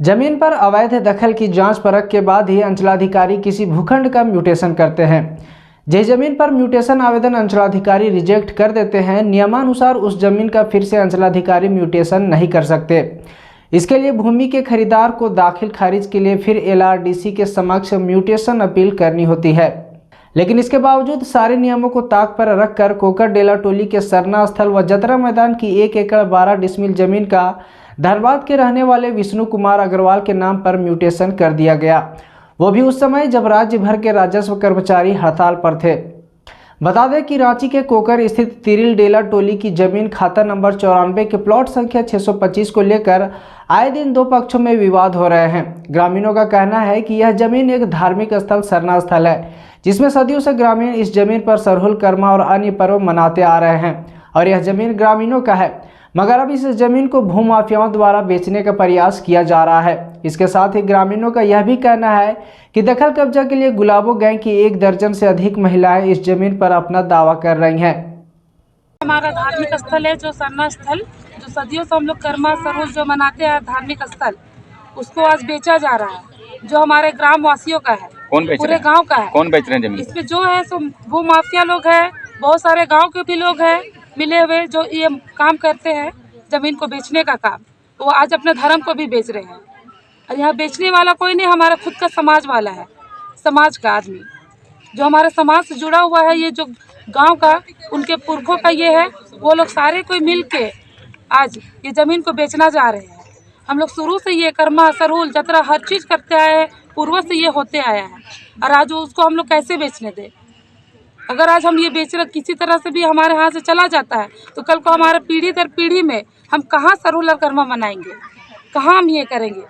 जमीन पर अवैध दखल की जांच परख के बाद ही अंचलाधिकारी किसी भूखंड का म्यूटेशन करते हैं। जिस जमीन पर म्यूटेशन आवेदन अंचलाधिकारी रिजेक्ट कर देते हैं, नियमानुसार उस जमीन का फिर से अंचलाधिकारी म्यूटेशन नहीं कर सकते। इसके लिए भूमि के खरीदार को दाखिल खारिज के लिए फिर LRDC के समक्ष म्यूटेशन अपील करनी होती है। लेकिन इसके बावजूद सारे नियमों को ताक पर रखकर कोकरडेला टोली के सरना स्थल व जतरा मैदान की 1 एकड़ 12 डिसमिल जमीन का धनबाद के रहने वाले विष्णु कुमार अग्रवाल के नाम पर म्यूटेशन कर दिया गया, वो भी उस समय जब राज्य भर के राजस्व कर्मचारी हड़ताल पर थे। बता दें कि रांची के कोकर स्थित तिरिल डेला टोली की जमीन खाता नंबर 94 के प्लॉट संख्या 625 को लेकर आए दिन दो पक्षों में विवाद हो रहे हैं। ग्रामीणों का कहना है कि यह जमीन एक धार्मिक स्थल सरना स्थल है, जिसमें सदियों से ग्रामीण इस जमीन पर सरहुल कर्मा और अन्य पर्व मनाते आ रहे हैं और यह जमीन ग्रामीणों का है, मगर अब इस जमीन को भूमाफियाओं द्वारा बेचने का प्रयास किया जा रहा है। इसके साथ ही ग्रामीणों का यह भी कहना है कि दखल कब्जा के लिए गुलाबो गैंग की 1 दर्जन से अधिक महिलाएं इस जमीन पर अपना दावा कर रही हैं। हमारा धार्मिक स्थल है, जो सरना स्थल, जो सदियों से हम लोग कर्मा सरहुल जो मनाते हैं धार्मिक स्थल, उसको आज बेचा जा रहा है, जो हमारे ग्राम वासियों का है। कौन बेच पूरे गांव का है। कौन बेच रहे हैं जमीन? इसमें जो है सो भू माफिया लोग हैं, बहुत सारे गांव के भी लोग हैं मिले हुए, जो ये काम करते हैं जमीन को बेचने का काम। वो आज अपने धर्म को भी बेच रहे हैं। और यहाँ बेचने वाला कोई नहीं, हमारा खुद का समाज वाला है, समाज का आदमी जो हमारे समाज से जुड़ा हुआ है। ये जो गांव का उनके पुरखों का ये है, वो लोग सारे कोई मिल के आज ये ज़मीन को बेचना जा रहे हैं। हम लोग शुरू से ये कर्मा सरहुल जतरा हर चीज़ करते आए हैं, पूर्वज से ये होते आया है, और आज उसको हम लोग कैसे बेचने दें? अगर आज हम ये बेच रहे किसी तरह से भी हमारे हाथ से चला जाता है, तो कल को हमारे पीढ़ी दर पीढ़ी में हम कहाँ सरहुल और कर्मा मनाएंगे, कहाँ हम ये करेंगे?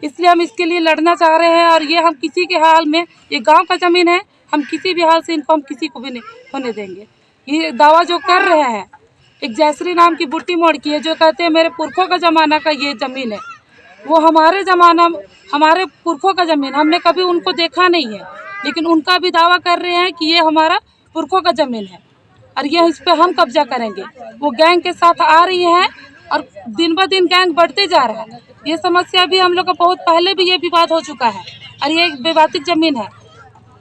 इसलिए हम इसके लिए लड़ना चाह रहे हैं। और ये हम किसी के हाल में, ये गांव का ज़मीन है, हम किसी भी हाल से इनको हम किसी को भी नहीं होने देंगे। ये दावा जो कर रहे हैं, एक जयश्री नाम की बुट्टी मोड़ की है, जो कहते हैं मेरे पुरखों का ज़माना का ये ज़मीन है, वो हमारे ज़माना हमारे पुरखों का ज़मीन, हमने कभी उनको देखा नहीं है, लेकिन उनका भी दावा कर रहे हैं कि ये हमारा पुरखों का ज़मीन है और ये इस पर हम कब्जा करेंगे। वो गैंग के साथ आ रही है और दिन ब दिन गैंग बढ़ते जा रहा है। ये समस्या भी हम लोग का बहुत पहले भी ये विवाद हो चुका है और ये एक विवादित ज़मीन है,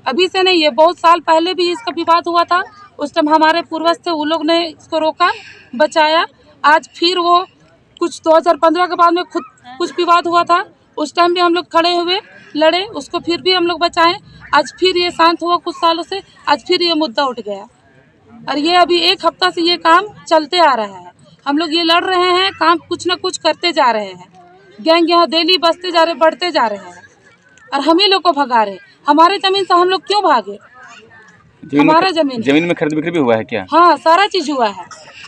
अभी से नहीं, ये बहुत साल पहले भी इसका विवाद हुआ था। उस टाइम हमारे पूर्वज थे, वो लोग ने इसको रोका, बचाया। आज फिर वो कुछ 2015 के बाद में खुद कुछ विवाद हुआ था, उस टाइम भी हम लोग खड़े हुए लड़े, उसको फिर भी हम लोग बचाएं। आज फिर ये शांत हुआ कुछ सालों से, आज फिर ये मुद्दा उठ गया और ये अभी 1 हफ्ता से ये काम चलते आ रहा है। हम लोग ये लड़ रहे हैं, काम कुछ ना कुछ करते जा रहे हैं। गैंग यहाँ डेली बसते जा रहे, बढ़ते जा रहे हैं और हम ही लोग को भगा रहे। हमारे ज़मीन से हम लोग क्यों भागे? हमारा जमीन में खरीद बिक्री भी हुआ है क्या? हाँ, सारा चीज़ हुआ है।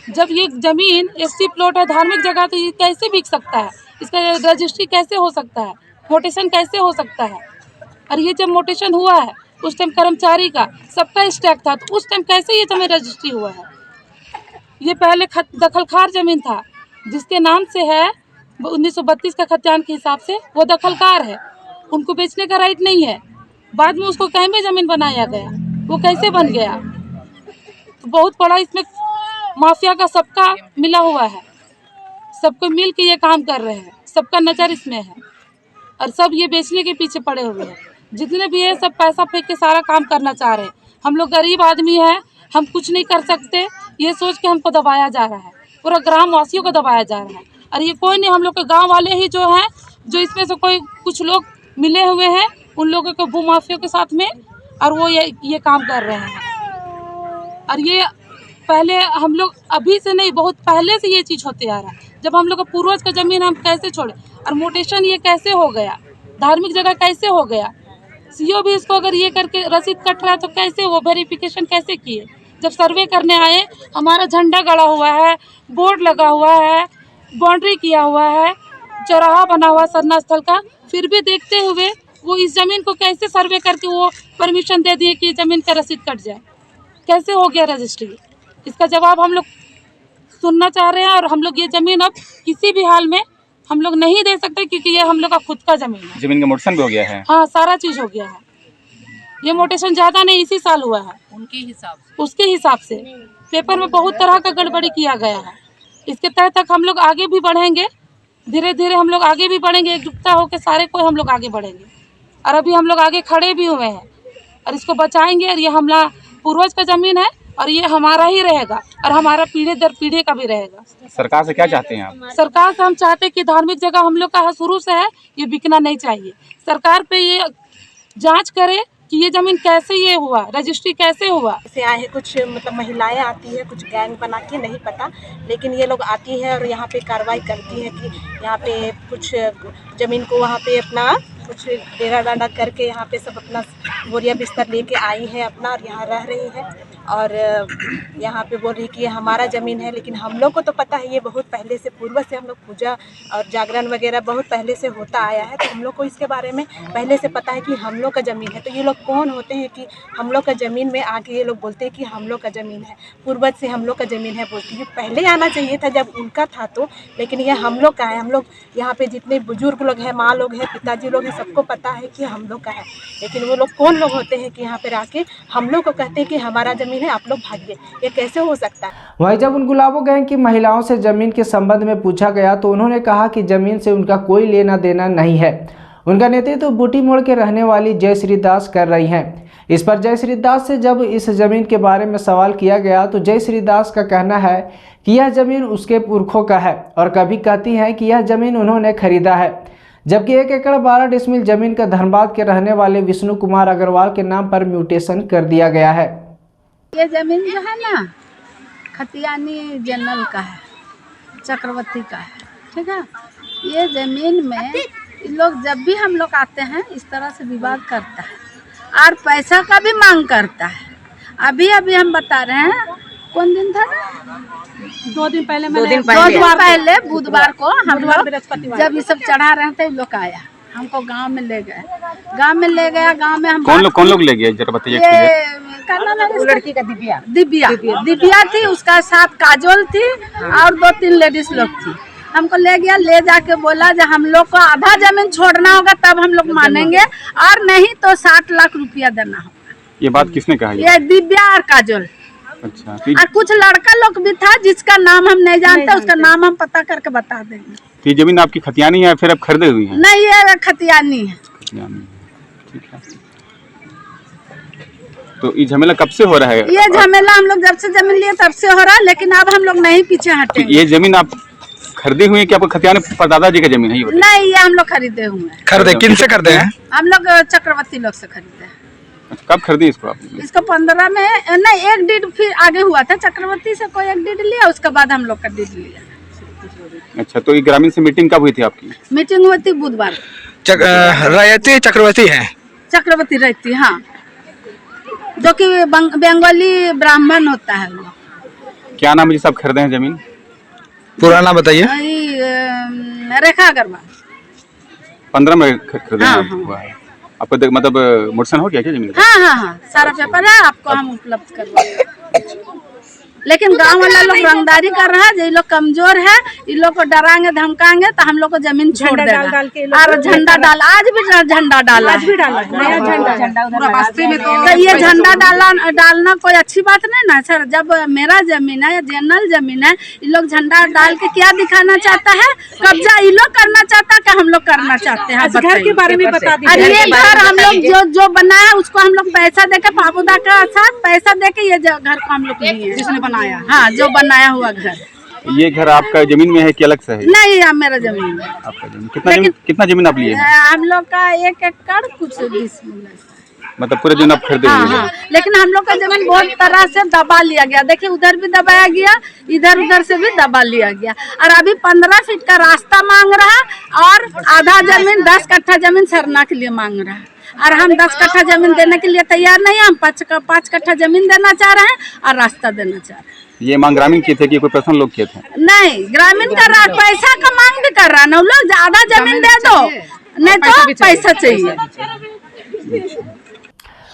जब ये ज़मीन SC प्लॉट है, धार्मिक जगह, तो ये कैसे बिक सकता है? इसका रजिस्ट्री कैसे हो सकता है? मोटेशन कैसे हो सकता है? और ये जब मोटेशन हुआ है, उस टाइम कर्मचारी का सबका स्टैक था, तो उस टाइम कैसे ये जमीन रजिस्ट्री हुआ है? ये पहले दखलखार ज़मीन था, जिसके नाम से है 1932 का खतियान के हिसाब से वो दखलकार है, उनको बेचने का राइट नहीं है। बाद में उसको कहीं में ज़मीन बनाया गया, वो कैसे बन गया? तो बहुत बड़ा इसमें माफिया का सबका मिला हुआ है, सबको मिल के ये काम कर रहे हैं, सबका नज़र इसमें है और सब ये बेचने के पीछे पड़े हुए हैं। जितने भी है सब पैसा फेंक के सारा काम करना चाह रहे हैं। हम लोग गरीब आदमी हैं, हम कुछ नहीं कर सकते, ये सोच के हमको दबाया जा रहा है, पूरा ग्राम वासियों को दबाया जा रहा है। और ये कोई नहीं, हम लोग के गाँव वाले ही जो हैं, जो इसमें से कोई कुछ लोग मिले हुए हैं उन लोगों के भू माफियों के साथ में, और वो ये काम कर रहे हैं। और ये पहले हम लोग अभी से नहीं, बहुत पहले से ये चीज़ होते आ रहा है। जब हम लोग का पूर्वज का ज़मीन हम कैसे छोड़े, और मोटेशन ये कैसे हो गया, धार्मिक जगह कैसे हो गया? CO भी इसको अगर ये करके रसीद कट रहा है तो कैसे, वो वेरिफिकेशन कैसे किए? जब सर्वे करने आए, हमारा झंडा गड़ा हुआ है, बोर्ड लगा हुआ है, बाउंड्री किया हुआ है, चौराहा बना हुआ सरना स्थल का, फिर भी देखते हुए वो इस ज़मीन को कैसे सर्वे करके वो परमिशन दे दिए कि ज़मीन का रसीद कट जाए? कैसे हो गया रजिस्ट्री? इसका जवाब हम लोग सुनना चाह रहे हैं। और हम लोग ये ज़मीन अब किसी भी हाल में हम लोग नहीं दे सकते, क्योंकि ये हम लोग का खुद का ज़मीन है। जमीन का मोटेशन भी हो गया है? हाँ, सारा चीज़ हो गया है। ये मोटेशन ज़्यादा नहीं, इसी साल हुआ है, उसके हिसाब से पेपर में बहुत तरह का गड़बड़ी किया गया है। इसके तहत तक हम लोग आगे भी बढ़ेंगे धीरे धीरे हम लोग आगे भी बढ़ेंगे, एकजुटता होकर सारे कोई हम लोग आगे बढ़ेंगे। और अभी हम लोग आगे खड़े भी हुए हैं और इसको बचाएंगे। और ये हमला पूर्वज का जमीन है और ये हमारा ही रहेगा और हमारा पीढ़ी दर पीढ़ी का भी रहेगा। सरकार से क्या चाहते हैं आप? सरकार से हम चाहते हैं कि धार्मिक जगह हम लोग का शुरू से है, ये बिकना नहीं चाहिए। सरकार पे ये जांच करे कि ये जमीन कैसे ये हुआ, रजिस्ट्री कैसे हुआ। से आए हैं कुछ मतलब महिलाएं आती है, कुछ गैंग बना के, नहीं पता, लेकिन ये लोग आती है और यहाँ पे कार्रवाई करती है कि यहाँ पे कुछ ज़मीन को वहाँ पे अपना कुछ डेरा डांडा करके यहाँ पे सब अपना बोरिया बिस्तर लेके आई है अपना और यहाँ रह रही है। और यहाँ पे बोल रही कि ये हमारा ज़मीन है, लेकिन हम लोग को तो पता है ये बहुत पहले से पूर्व से हम लोग पूजा और जागरण वगैरह बहुत पहले से होता आया है, तो हम लोग को इसके बारे में पहले से पता है कि हम लोग का ज़मीन है। तो ये लोग कौन होते हैं कि हम लोग का ज़मीन में आके ये लोग बोलते हैं कि हम लोग का ज़मीन है, पूर्वज से हम लोग का ज़मीन है बोलती है। पहले आना चाहिए था जब उनका था तो, लेकिन ये हम लोग का है। हम लोग यहाँ पे जितने बुजुर्ग लोग हैं, माँ लोग हैं, पिताजी लोग हैं, सबको पता है कि हम लोग का है। लेकिन वो लोग कौन लोग होते हैं कि यहाँ पर आके हम लोग को कहते हैं कि हमारा ज़मीन है, आप लोग भागिए, ये कैसे हो सकता है। वहीं जब उन गुलाबो गैंग की महिलाओं से जमीन के संबंध में पूछा गया तो उन्होंने कहा कि जमीन से उनका कोई लेना देना नहीं है। उनका नेतृत्व बूटी मोड़ के रहने वाली जयश्री दास कर रही हैं। इस पर जयश्री दास से जब इस जमीन के बारे में सवाल किया गया तो जयश्री दास का कहना है कि यह जमीन उसके पुरखों का है और कभी कहती हैं कि यह जमीन उन्होंने खरीदा है, जबकि 1 एकड़ 12 डिसमिल जमीन का धनबाद के रहने वाले विष्णु कुमार अग्रवाल के नाम पर म्यूटेशन कर दिया गया है। ये जमीन जो है ना खतियानी जनरल का है, चक्रवर्ती का है, ठीक है। ये जमीन में लोग जब भी हम लोग आते हैं इस तरह से विवाद करता है और पैसा का भी मांग करता है। अभी अभी हम बता रहे हैं, कौन दिन था ना, 2 दिन पहले बुधवार को हम लोग जब ये सब चढ़ा रहे थे, लोग आया हमको गांव में ले गए, गांव में हम कौन लोग ले गए जरा बताइए। लड़की का दिव्या थी, उसका साथ काजोल थी और 2-3 लेडीज लोग थी। हमको ले गया, ले जाके बोला जब हम लोग को आधा जमीन छोड़ना होगा तब हम लोग मानेंगे और नहीं तो 60 लाख रुपया देना होगा। ये बात किसने कहा? ये दिव्या और काजोल। अच्छा। और कुछ लड़का लोग भी था जिसका नाम हम नहीं जानते, उसका नाम हम पता करके बता देंगे। तो ये जमीन आपकी खतियानी है फिर अब खरीदे हुई है? नहीं, ये खतियानी है। ठीक है। तो ये झमेला कब से हो रहा है? ये झमेला हम लोग जब से जमीन लिए तब से हो रहा है, लेकिन अब हम लोग नहीं पीछे हटे। ये जमीन आप खरीदे हुए हैं कि आपको खतियानी परदादा जी का जमीन है? ये नहीं, ये हम लोग खरीदे हुए हैं। खरीदे किन से करते हैं? हम लोग चक्रवर्ती लोग से खरीदे हैं। कब खरीदी इसको आपने? इसको 15 में नहीं, 1 डीड फिर आगे हुआ था, चक्रवर्ती से कोई 1 डीड लिया, उसके बाद हम लोग का डीड लिया। अच्छा, तो ये ग्रामीण से मीटिंग कब हुई थी आपकी? मीटिंग हुई थी बुधवार। रैयती चक्रवर्ती है? चक्रवर्ती रहती, हाँ, जो कि बंगाली ब्राह्मण होता है वो। क्या नाम है जिसे आप खरीदे हैं जमीन? पूरा नाम बताइए। रेखा अग्रवाल। 15 में खरीदे हाँ, हुआ है आपको? मतलब मुर्सन हो गया क्या जमीन? हाँ, सारा पेपर है, आपको हम उपलब्ध करवाएंगे। लेकिन गांव वाला लोग रंगदारी कर रहा है, ये लोग कमजोर है, इन लोग को डराएंगे धमकाएंगे तो हम लोग को जमीन छोड़ देगा। और झंडा डाल, आज भी झंडा डाला, तो ये झंडा डालना कोई अच्छी बात नहीं ना सर। जब मेरा जमीन है, जनरल जमीन है, इन लोग झंडा डाल के क्या दिखाना चाहता है? कब्जा इन लोग करना चाहता है कि हम लोग करना चाहते हैं? घर के बारे में बता दीजिए। और ये घर हम लोग जो बनाया उसको हम लोग पैसा देके, पाबुदा का साथ पैसा देके ये घर को हम लोग लिए, जिसने बनाया, हाँ, जो बनाया हुआ घर। ये घर आपका जमीन में है कि अलग से है? नहीं, ये मेरा जमीन है। आपका जमीन कितना जमीन आप लिए हैं? हम लोग का 1 एकड़ कुछ 20 मिनट, मतलब पूरे जमीन आप खरीदे हुए हैं? लेकिन हम लोग का जमीन बहुत तरह से दबा लिया गया। देखिए, उधर भी दबाया गया, इधर उधर से भी दबा लिया गया। और अभी 15 फीट का रास्ता मांग रहा और आधा जमीन 10 कट्ठा जमीन सरना के लिए मांग रहा है। और हम 10 कट्ठा जमीन देने के लिए तैयार नहीं है। हम 5 कट्ठा जमीन देना चाह रहे हैं और रास्ता देना चाह रहे हैं। ये मांग ग्रामीण किए थे कि कोई पर्सनल लोग किए थे? नहीं, ग्रामीण कर रहा, पैसा का मांग भी कर रहा है ना लोग, ज्यादा जमीन दे दो, नहीं तो पैसा चाहिए।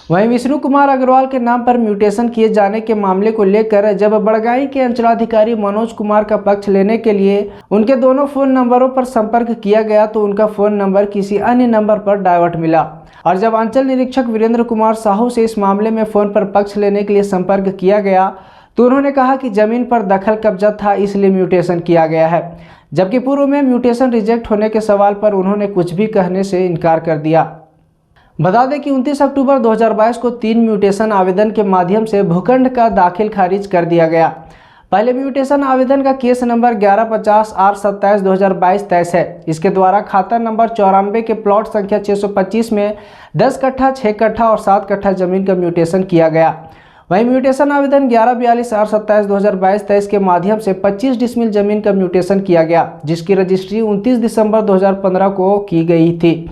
वहीं विष्णु कुमार अग्रवाल के नाम पर म्यूटेशन किए जाने के मामले को लेकर जब बड़गाई के अंचलाधिकारी मनोज कुमार का पक्ष लेने के लिए उनके दोनों फोन नंबरों पर संपर्क किया गया तो उनका फोन नंबर किसी अन्य नंबर पर डाइवर्ट मिला। और जब अंचल निरीक्षक वीरेंद्र कुमार साहू से इस मामले में फोन पर पक्ष लेने के लिए संपर्क किया गया तो उन्होंने कहा कि जमीन पर दखल कब्जा था इसलिए म्यूटेशन किया गया है, जबकि पूर्व में म्यूटेशन रिजेक्ट होने के सवाल पर उन्होंने कुछ भी कहने से इनकार कर दिया। बता दें कि 29 अक्टूबर 2022 को 3 म्यूटेशन आवेदन के माध्यम से भूखंड का दाखिल खारिज कर दिया गया। पहले म्यूटेशन आवेदन का केस नंबर 1150R27/2022 तेईस है। इसके द्वारा खाता नंबर 94 के प्लॉट संख्या 625 में 10 कट्ठा, 6 कट्ठा और 7 कट्ठा जमीन का म्यूटेशन किया गया। वहीं म्यूटेशन आवेदन 1142R27/2022 तेईस के माध्यम से 25 डिसमिल जमीन का म्यूटेशन किया गया, जिसकी रजिस्ट्री 29 दिसंबर 2015 को की गई थी।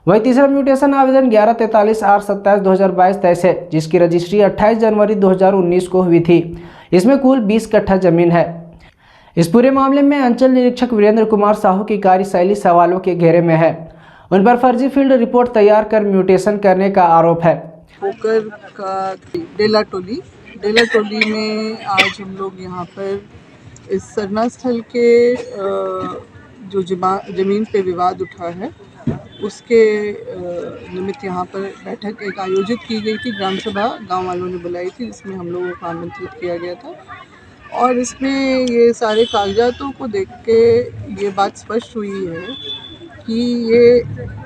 वहीं तीसरा म्यूटेशन आवेदन 1143R27/2022 तेईस है, जिसकी रजिस्ट्री 28 जनवरी 2019 को हुई थी। इसमें कुल 20 कट्ठा जमीन है। इस पूरे मामले में अंचल निरीक्षक वीरेंद्र कुमार साहू की कार्यशैली सवालों के घेरे में है। उन पर फर्जी फील्ड रिपोर्ट तैयार कर म्यूटेशन करने का आरोप है। पोकर का डेला टोली में आज हम लोग यहाँ पर इस सरना स्थल के जो जमीन पे विवाद उठा है उसके निमित्त यहाँ पर बैठक एक आयोजित की गई थी। ग्राम सभा गांव वालों ने बुलाई थी, जिसमें हम लोगों को आमंत्रित किया गया था और इसमें ये सारे कागजातों को देख के ये बात स्पष्ट हुई है कि ये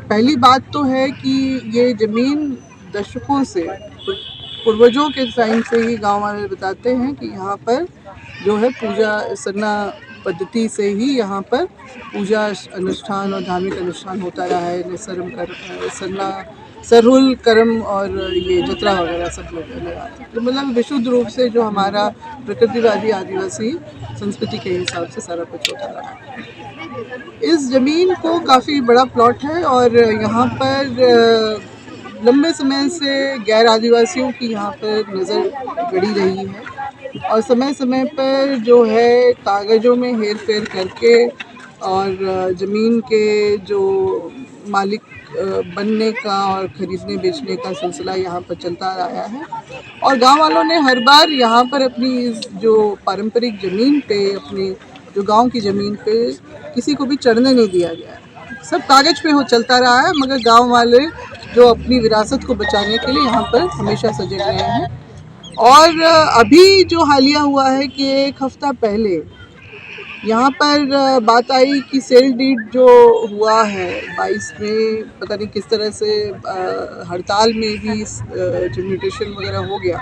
पहली बात तो है कि ये ज़मीन दशकों से पूर्वजों के टाइम से ही गांव वाले बताते हैं कि यहाँ पर जो है पूजा सरना पद्धति से ही यहाँ पर पूजा अनुष्ठान और धार्मिक अनुष्ठान होता रहा है। सरना सरहुल करम और ये जतरा वगैरह सब लोग लगाते हैं। तो मतलब विशुद्ध रूप से जो हमारा प्रकृतिवादी आदिवासी संस्कृति के हिसाब से सारा कुछ होता रहा है। इस ज़मीन को काफ़ी बड़ा प्लॉट है और यहाँ पर लंबे समय से गैर आदिवासियों की यहाँ पर नज़र गड़ी रही है और समय समय पर जो है कागज़ों में हेर फेर करके और ज़मीन के जो मालिक बनने का और ख़रीदने बेचने का सिलसिला यहाँ पर चलता आया है और गांव वालों ने हर बार यहाँ पर अपनी इस जो पारंपरिक ज़मीन पे अपनी जो गांव की ज़मीन पे किसी को भी चढ़ने नहीं दिया गया है। सब कागज़ पे हो चलता रहा है, मगर गांव वाले जो अपनी विरासत को बचाने के लिए यहाँ पर हमेशा सजग रहे हैं। और अभी जो हालिया हुआ है कि एक हफ्ता पहले यहाँ पर बात आई कि सेल डीड जो हुआ है 22 में, पता नहीं किस तरह से हड़ताल में भी जो म्यूटेशन वगैरह हो गया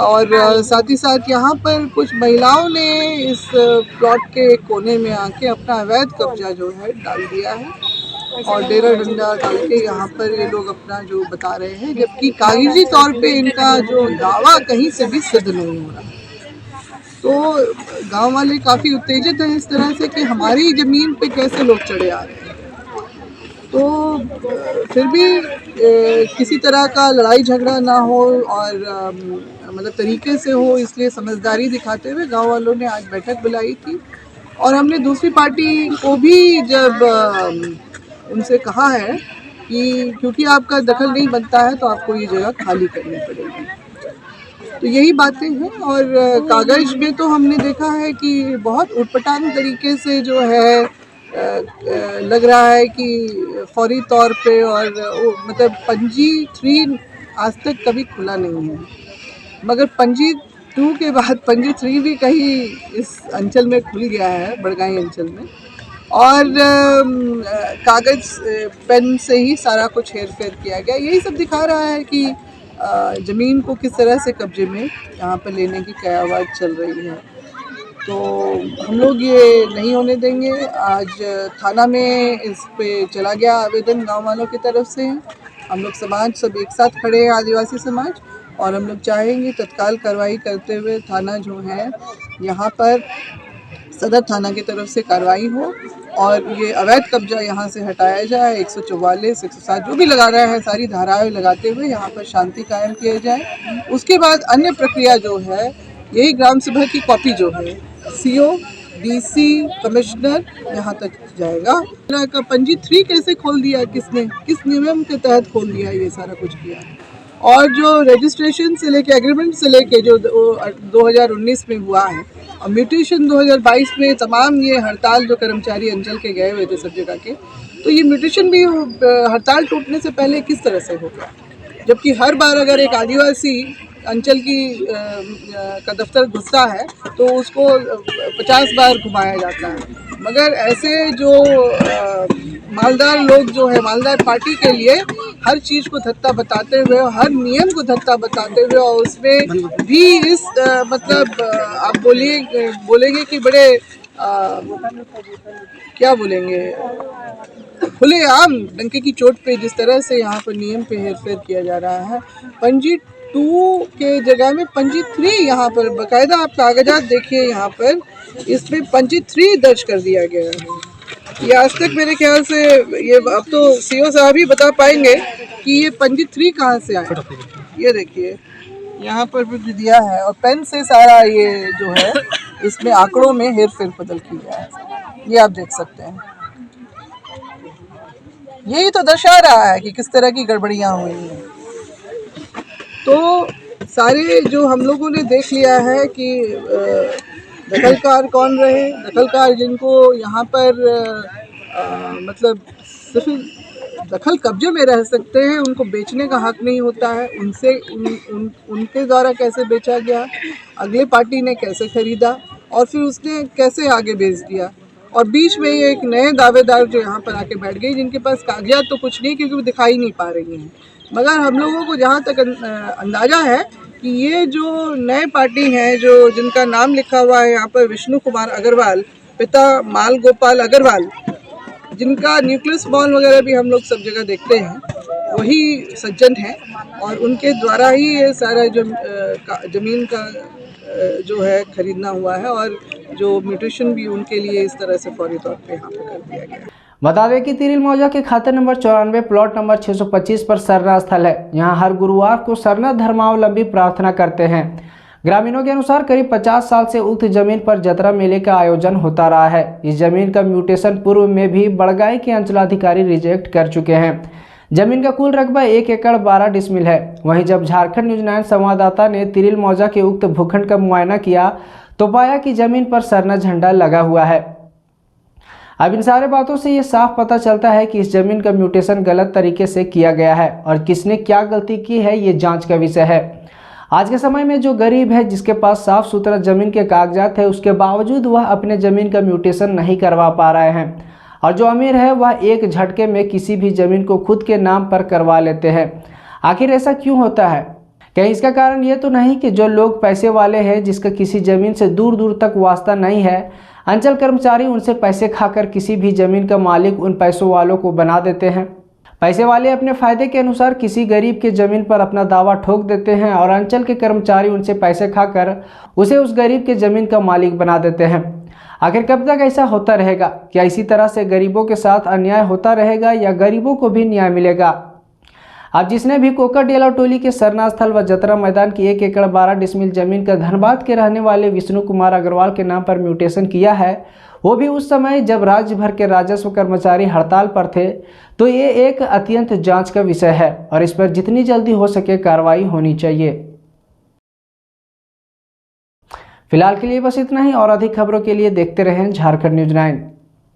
और साथ ही साथ यहाँ पर कुछ महिलाओं ने इस प्लॉट के कोने में आके अपना अवैध कब्जा जो है डाल दिया है और डेरा डंडा डाल के यहाँ पर ये लोग अपना जो बता रहे हैं, जबकि कागजी तौर पे इनका जो दावा कहीं से भी सिद्ध नहीं हो रहा। तो गांव वाले काफ़ी उत्तेजित हैं इस तरह से कि हमारी ज़मीन पे कैसे लोग चढ़े आ रहे हैं। तो फिर भी किसी तरह का लड़ाई झगड़ा ना हो और मतलब तरीके से हो, इसलिए समझदारी दिखाते हुए गांव वालों ने आज बैठक बुलाई थी और हमने दूसरी पार्टी को भी जब उनसे कहा है कि क्योंकि आपका दखल नहीं बनता है तो आपको ये जगह खाली करनी पड़ेगी। तो यही बातें हैं और कागज़ में तो हमने देखा है कि बहुत उटपटांग तरीके से जो है लग रहा है कि फौरी तौर पे और मतलब पंजी 3 आज तक कभी खुला नहीं है, मगर पंजी 2 के बाद पंजी 3 भी कहीं इस अंचल में खुल गया है, बड़गाई अंचल में। और कागज़ पेन से ही सारा कुछ हेर फेर किया गया। यही सब दिखा रहा है कि ज़मीन को किस तरह से कब्जे में यहाँ पर लेने की कयावाद चल रही है। तो हम लोग ये नहीं होने देंगे। आज थाना में इस पे चला गया आवेदन गांव वालों की तरफ से। हम लोग समाज सब एक साथ खड़े हैं, आदिवासी समाज, और हम लोग चाहेंगे तत्काल कार्रवाई करते हुए थाना जो है यहाँ पर सदर थाना की तरफ से कार्रवाई हो और ये अवैध कब्जा यहाँ से हटाया जाए। 144, 107 जो भी लगा रहे हैं सारी धाराएं लगाते हुए यहाँ पर शांति कायम किया जाए। उसके बाद अन्य प्रक्रिया जो है यही ग्राम सभा की कॉपी जो है CO, DC, कमिश्नर यहाँ तक जाएगा। का पंजी 3 कैसे खोल दिया, किसने, किस नियम के तहत खोल दिया, ये सारा कुछ किया। और जो रजिस्ट्रेशन से लेके एग्रीमेंट से लेके जो 2019 में हुआ है और म्यूटेशन 2022 में तमाम ये हड़ताल जो कर्मचारी अंचल के गए हुए थे सब जगह के, तो ये म्यूटेशन भी हड़ताल टूटने से पहले किस तरह से हो गया। जबकि हर बार अगर एक आदिवासी अंचल की का दफ्तर घुसता है तो उसको 50 बार घुमाया जाता है। मगर ऐसे जो मालदार लोग जो है, मालदार पार्टी के लिए हर चीज़ को धत्ता बताते हुए, हर नियम को धत्ता बताते हुए, और उसमें भी इस मतलब आप बोलेंगे कि बड़े क्या बोलेंगे, खुलेआम डंके की चोट पे जिस तरह से यहाँ पर नियम पे हेरफेर किया जा रहा है। पंजी 2 के जगह में पंजी 3 यहाँ पर बाकायदा आप कागजात देखिए, यहाँ पर इसमें पंजी 3 दर्ज कर दिया गया है। ये आज तक मेरे ख्याल से ये अब तो सीओ साहब ही बता पाएंगे कि ये पंजी 3 कहाँ से आए। ये देखिए यहाँ पर भी दिया है, और पेन से सारा ये जो है इसमें आंकड़ों में हेर फेर बदल की गया है, ये आप देख सकते हैं। यही तो दर्शा रहा है कि किस तरह की गड़बड़ियाँ हुई हैं। तो सारे जो हम लोगों ने देख लिया है कि दखलकार कौन रहे, दखलकार जिनको यहाँ पर मतलब सिर्फ दखल कब्जे में रह सकते हैं, उनको बेचने का हक नहीं होता है, उनके द्वारा कैसे बेचा गया, अगले पार्टी ने कैसे खरीदा और फिर उसने कैसे आगे बेच दिया। और बीच में ये एक नए दावेदार जो यहाँ पर आके बैठ गए, जिनके पास कागजात तो कुछ नहीं, क्योंकि वो दिखाई नहीं पा रही हैं। मगर हम लोगों को जहाँ तक अंदाज़ा है कि ये जो नए पार्टी हैं, जो जिनका नाम लिखा हुआ है यहाँ पर विष्णु कुमार अग्रवाल, पिता माल गोपाल अग्रवाल, जिनका न्यूक्लियस बॉर्न वगैरह भी हम लोग सब जगह देखते हैं, वही सज्जन हैं। और उनके द्वारा ही ये सारा जो ज़मीन का जो है खरीदना हुआ है, और जो म्यूटेशन भी उनके लिए इस तरह से फौरी तौर पे यहाँ पे कर दिया गया है। बता दें कि तिरिल मौजा के खाते नंबर 94 प्लॉट नंबर 625 पर सरना स्थल है। यहाँ हर गुरुवार को सरना धर्मावलंबी प्रार्थना करते हैं। ग्रामीणों के अनुसार करीब 50 साल से उक्त जमीन पर जतरा मेले का आयोजन होता रहा है। इस जमीन का म्यूटेशन पूर्व में भी बड़गाई के अंचलाधिकारी रिजेक्ट कर चुके हैं। जमीन का कुल रकबा 1 एकड़ 12 डिसमिल है। वहीं जब झारखंड न्यूज 9 संवाददाता ने तिरिल मौजा के उक्त भूखंड का मुआयना किया तो पाया कि जमीन पर सरना झंडा लगा हुआ है। अब इन सारे बातों से ये साफ पता चलता है कि इस जमीन का म्यूटेशन गलत तरीके से किया गया है, और किसने क्या गलती की है ये जांच का विषय है। आज के समय में जो गरीब है, जिसके पास साफ सुथरा जमीन के कागजात है, उसके बावजूद वह अपने जमीन का म्यूटेशन नहीं करवा पा रहे हैं, और जो अमीर है वह एक झटके में किसी भी जमीन को खुद के नाम पर करवा लेते हैं। आखिर ऐसा क्यों होता है? कहीं इसका कारण ये तो नहीं कि जो लोग पैसे वाले हैं, जिसका किसी ज़मीन से दूर दूर तक वास्ता नहीं है, अंचल कर्मचारी उनसे पैसे खाकर किसी भी ज़मीन का मालिक उन पैसों वालों को बना देते हैं। पैसे वाले अपने फ़ायदे के अनुसार किसी गरीब के ज़मीन पर अपना दावा ठोक देते हैं, और अंचल के कर्मचारी उनसे पैसे खाकर उसे उस गरीब के ज़मीन का मालिक बना देते हैं। आखिर कब तक ऐसा होता रहेगा? क्या इसी तरह से गरीबों के साथ अन्याय होता रहेगा, या गरीबों को भी न्याय मिलेगा? अब जिसने भी कोकाडेला टोली के सरना स्थल व जतरा मैदान की 1 एकड़ 12 डिसमिल जमीन का धनबाद के रहने वाले विष्णु कुमार अग्रवाल के नाम पर म्यूटेशन किया है, वो भी उस समय जब राज्य भर के राजस्व कर्मचारी हड़ताल पर थे, तो ये एक अत्यंत जांच का विषय है, और इस पर जितनी जल्दी हो सके कार्रवाई होनी चाहिए। फिलहाल के लिए बस इतना ही, और अधिक खबरों के लिए देखते रहें झारखंड न्यूज 9।